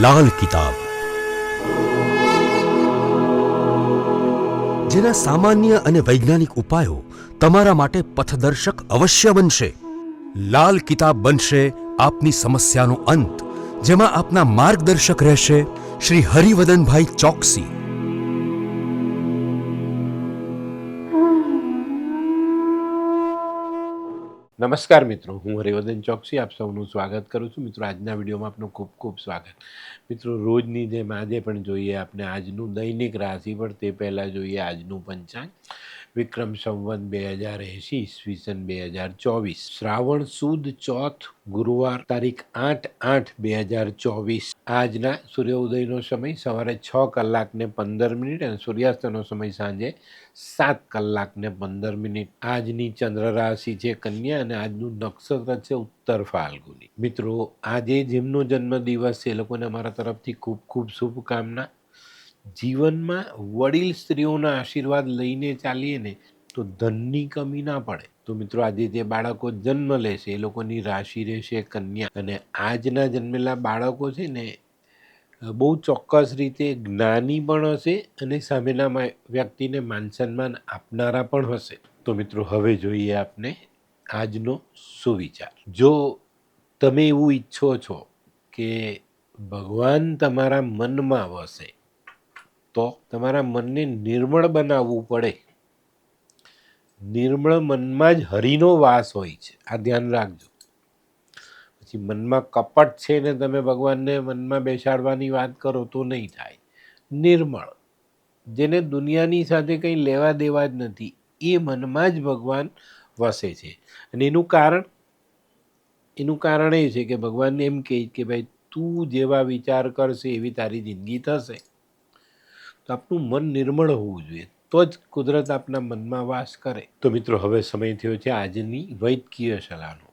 લાલ કિતાબ, જેના સામાન્ય અને વૈજ્ઞાનિક ઉપાયો તમારા માટે પથદર્શક અવશ્ય બનશે. લાલ કિતાબ બનશે આપની સમસ્યાનો અંત, જેમાં આપના માર્ગદર્શક રહેશે શ્રી હરિવદનભાઈ ચોકસી. નમસ્કાર મિત્રો, હું હરિવર્ધન ચોકસી આપ સૌનું સ્વાગત કરું છું. મિત્રો, આજના વિડીયોમાં આપનું ખૂબ ખૂબ સ્વાગત. મિત્રો, રોજની જેમ આજે પણ જોઈએ આપણે આજનું દૈનિક રાશિફળ. તે પહેલાં જોઈએ આજનું પંચાંગ. વિક્રમ સંવત 2080 ઈસવીસન 2024, શ્રાવણ સુદ ચોથ, ગુરુવાર, તારીખ 8/8/2024. આજના સૂર્યોદયનો સમય સવારે 6 કલાકને 15 મિનિટ અને સૂર્યાસ્તનો સમય સાંજે 7 કલાકને 15 મિનિટ. આજની ચંદ્ર રાશિ છે કન્યા અને આજનું નક્ષત્ર છે ઉત્તર ફાલ્ગુની. મિત્રો, આજે જેમનો જન્મદિવસ છે એ લોકોને અમારા તરફથી ખૂબ ખૂબ શુભકામના. જીવનમાં વડીલ સ્ત્રીઓના આશીર્વાદ લઈને ચાલીએ ને તો ધનની કમી ના પડે. તો મિત્રો, આજે જે બાળકો જન્મ લેશે એ લોકોની રાશિ રહેશે કન્યા. અને આજના જન્મેલા બાળકો છે ને બહુ ચોક્કસ રીતે જ્ઞાની પણ હશે અને સામેના વ્યક્તિને માન સન્માન આપનારા પણ હશે. તો મિત્રો, હવે જોઈએ આપને આજનો સુવિચાર. જો તમે એવું ઈચ્છો છો કે ભગવાન તમારા મનમાં વસે તો તમારા મનને નિર્મળ બનાવવું પડે. નિર્મળ મનમાં જ હરિનો વાસ હોય છે, આ ધ્યાન રાખજો. પછી મનમાં કપટ છે ને તમે ભગવાનને મનમાં બેસાડવાની વાત કરો તો નહીં થાય. નિર્મળ, જેને દુનિયાની સાથે કંઈ લેવા દેવા જ નથી, એ મનમાં જ ભગવાન વસે છે. અને એનું કારણ એ છે કે ભગવાનને એમ કહે કે ભાઈ તું જેવા વિચાર કરશે એવી તારી જિંદગી થશે. તો આપનું મન નિર્મળ હોવું જોઈએ, તો જ કુદરત આપના મનમાં વાસ કરે. તો મિત્રો, હવે સમય થયો છે આજની વૈદ્યકીય સલાહનો.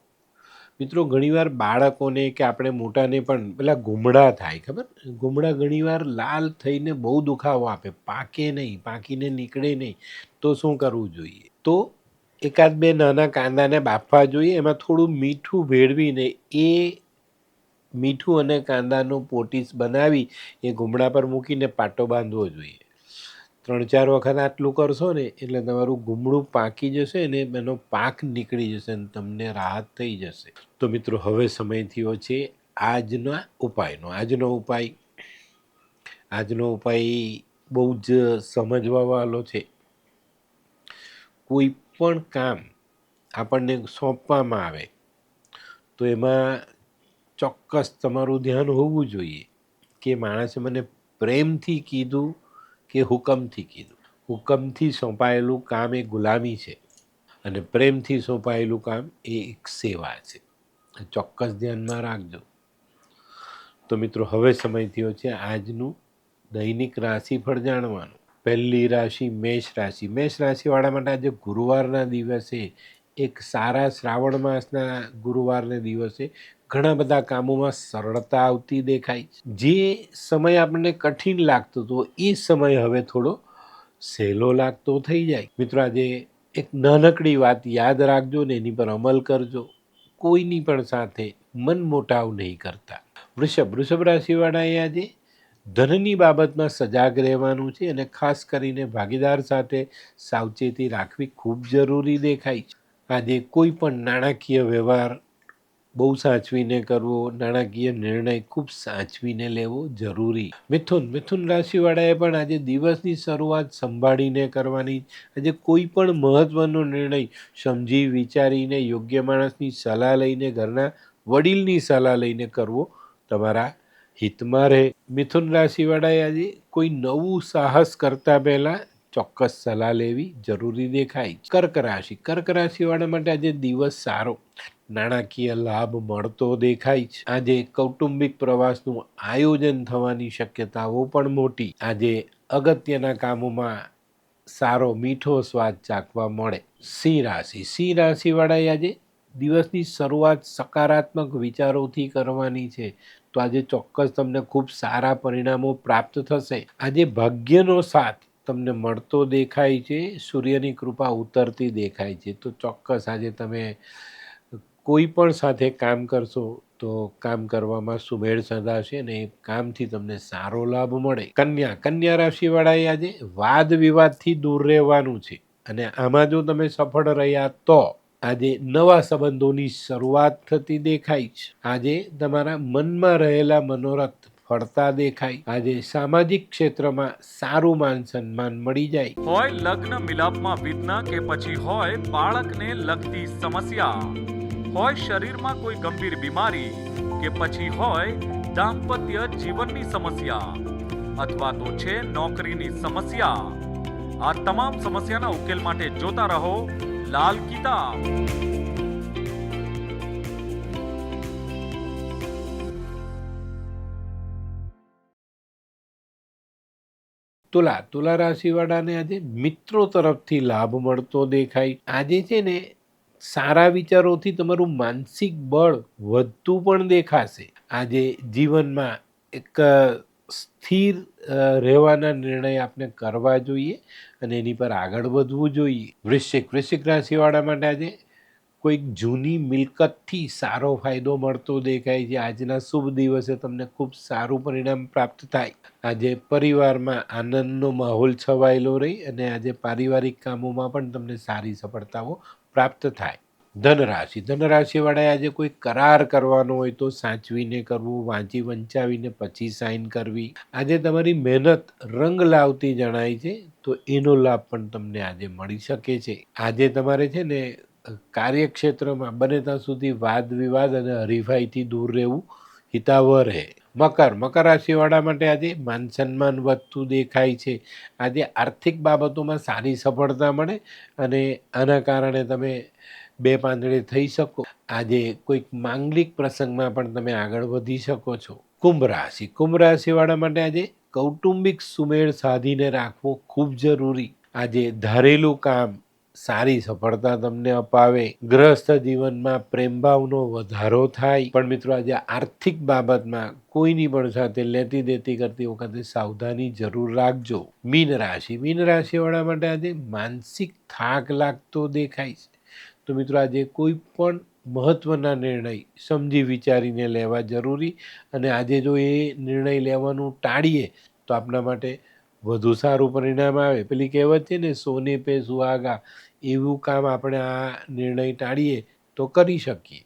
મિત્રો, ઘણીવાર બાળકોને કે આપણે મોટાને પણ પેલા ગુમડા થાય, ખબર? ગુમડા ઘણીવાર લાલ થઈને બહુ દુખાવો આપે, પાકે નહીં, પાકીને નીકળે નહીં. તો શું કરવું જોઈએ? તો એકાદ બે નાના કાંદાને બાફવા જોઈએ, એમાં થોડું મીઠું ભેળવીને એ મીઠું અને કાંદાનો પોટીસ બનાવી એ ગુમડા પર મૂકીને પાટો બાંધવો જોઈએ. 3-4 વખત આટલું કરશો ને એટલે તમારું ગુમડું પાકી જશે ને એનો પાક નીકળી જશે અને તમને રાહત થઈ જશે. તો મિત્રો, હવે સમય થયો છે આજના ઉપાયનો. આજનો ઉપાય બહુ જ સમજવા વાળો છે. કોઈ પણ કામ આપણને સોંપવામાં આવે તો એમાં ચોક્કસ તમારું ધ્યાન હોવું જોઈએ કે માણસે મને પ્રેમથી કીધું કે હુકમથી કીધું. હુકમથી સોંપાયેલું કામ એ ગુલામી છે અને પ્રેમથી સોંપાયેલું કામ એ એક સેવા છે. ચોક્કસ ધ્યાનમાં રાખજો. તો મિત્રો, હવે સમય થયો છે આજનું દૈનિક રાશિફળ જાણવાનું. પહેલી રાશિ મેષ રાશિ. મેષ રાશિવાળા માટે આજે ગુરુવારના દિવસે, એક સારા શ્રાવણ માસના ગુરુવારને દિવસે ઘણા બધા કામોમાં સરળતા આવતી દેખાય. જે સમય આપણને કઠિન લાગતો હતો એ સમય હવે થોડો સહેલો લાગતો થઈ જાય. મિત્રો, આજે એક નાનકડી વાત યાદ રાખજો ને એની પર અમલ કરજો. કોઈની પણ સાથે મન મોટાવ નહીં કરતા. વૃષભ રાશિવાળાએ આજે ધનની બાબતમાં સજાગ રહેવાનું છે અને ખાસ કરીને ભાગીદાર સાથે સાવચેતી રાખવી ખૂબ જરૂરી દેખાય છે. આજે કોઈ પણ નાણાકીય વ્યવહાર બહુ સાચવીને કરવો, નાણાકીય નિર્ણય ખૂબ સાચવીને લેવો જરૂરી. મિથુન રાશિવાળાએ પણ આજે દિવસની શરૂઆત સંભાળીને કરવાની. આજે કોઈ પણ મહત્વનો નિર્ણય સમજી વિચારીને યોગ્ય માણસની સલાહ લઈને, ઘરના વડીલની સલાહ લઈને કરવો તમારા હિતમાં રહે. મિથુન રાશિવાળાએ આજે કોઈ નવું સાહસ કરતા પહેલાં ચોક્કસ સલાહ લેવી જરૂરી દેખાય. કર્ક રાશિવાળા માટે આજે દિવસ સારો, નાણાકીય લાભ મળતો દેખાય છે. આજે કૌટુંબિક પ્રવાસનું આયોજન થવાની શક્યતાઓ પણ મોટી. આજે અગત્યના કામોમાં સારો મીઠો સ્વાદ ચાખવા મળે. સિંહ રાશિવાળાએ આજે દિવસની શરૂઆત સકારાત્મક વિચારોથી કરવાની છે. તો આજે ચોક્કસ તમને ખૂબ સારા પરિણામો પ્રાપ્ત થશે. આજે ભાગ્યનો સાથ તમને મળતો દેખાય છે, સૂર્યની કૃપા ઉતરતી દેખાય છે. તો ચોક્કસ આજે તમે કોઈ પણ સાથે કામ કરશો તો કામ કરવામાં સુમેળ સધાશે અને એ કામથી તમને સારો લાભ મળે. કન્યા રાશિવાળાએ આજે વાદ વિવાદથી દૂર રહેવાનું છે અને આમાં જો તમે સફળ રહ્યા તો આજે નવા સંબંધોની શરૂઆત થતી દેખાય છે. આજે તમારા મનમાં રહેલા મનોરથ ફળતા દેખાય. આજે સામાજિક ક્ષેત્રમાં સારું માન સન્માન મળી જાય. હોય લગ્ન મિલાપમાં વિઘ્ન કે પછી હોય બાળકને લગતી સમસ્યા, હોય શરીરમાં કોઈ ગંભીર બીમારી કે પછી હોય દાંપત્ય જીવનની સમસ્યા અથવા તો છે નોકરીની સમસ્યા, આ તમામ સમસ્યાના ઉકેલ માટે જોતા રહો લાલ કિતાબ. તુલા રાશિવાળાને આજે મિત્રો તરફથી લાભ મળતો દેખાય. આજે છે ને સારા વિચારોથી તમારું માનસિક બળ વધતું પણ દેખાશે. આજે જીવનમાં એક સ્થિર રહેવાના નિર્ણય આપણે કરવા જોઈએ અને એની પર આગળ વધવું જોઈએ. વૃશ્ચિક રાશિવાળા માટે આજે કોઈક જૂની મિલકતથી સારો ફાયદો મળતો દેખાય છે. આજના શુભ દિવસે તમને ખૂબ સારું પરિણામ પ્રાપ્ત થાય. આજે પરિવારમાં આનંદનો માહોલ છવાયેલો રહી અને આજે પારિવારિક કામોમાં પણ તમને સારી સફળતાઓ પ્રાપ્ત થાય. ધનરાશિવાળાએ આજે કોઈ કરાર કરવાનો હોય તો સાચવીને કરવું, વાંચી વંચાવીને પછી સાઇન કરવી. આજે તમારી મહેનત રંગ લાવતી જણાય છે તો એનો લાભ પણ તમને આજે મળી શકે છે. આજે તમારે છે ને કાર્યક્ષેત્રમાં બને ત્યાં સુધી વાદ વિવાદ અને હરીફાઈથી દૂર રહેવું હિતાવહ રહે. મકર રાશિવાળા માટે આજે માન સન્માન વધતું દેખાય છે. આજે આર્થિક બાબતોમાં સારી સફળતા મળે અને આના કારણે તમે બે પાંદડે થઈ શકો. આજે કોઈક માંગલિક પ્રસંગમાં પણ તમે આગળ વધી શકો છો. કુંભ રાશિવાળા માટે આજે કૌટુંબિક સુમેળ સાધીને રાખવો ખૂબ જરૂરી. આજે ધારેલું કામ સારી સફળતા તમને અપાવે. ગૃહસ્થ જીવનમાં પ્રેમભાવનો વધારો થાય. પણ મિત્રો આજે આર્થિક બાબતમાં કોઈની પણ સાથે લેતી દેતી કરતી વખતે સાવધાની જરૂર રાખજો. મીન રાશિવાળા માટે આજે માનસિક થાક લાગતો દેખાય છે. તો મિત્રો આજે કોઈ પણ મહત્વના નિર્ણય સમજી વિચારીને લેવા જરૂરી અને આજે જો એ નિર્ણય લેવાનું ટાળીએ તો આપણા માટે વધુ સારું પરિણામ આવે. પેલી કહેવત છે ને, સોને પે સુહાગા, એવું કામ આપણે આ નિર્ણય ટાળીએ તો કરી શકીએ.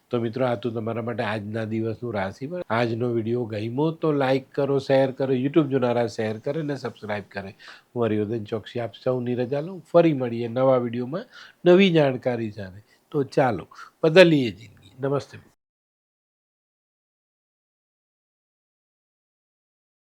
તો મિત્રો આ તો તમારા માટે આજના દિવસનું રાશિફળ. આજનો વિડીયો ગમ્યો તો લાઈક કરો, શેર કરો, યુટ્યુબ જોનારા શેર કરે અને સબસ્ક્રાઈબ કરે. હું હરિવર્ધન ચોકસી આપ સૌની રજા લઉં. ફરી મળીએ નવા વિડીયોમાં નવી જાણકારી સાથે. તો ચાલો બદલીએ જિંદગી. નમસ્તે.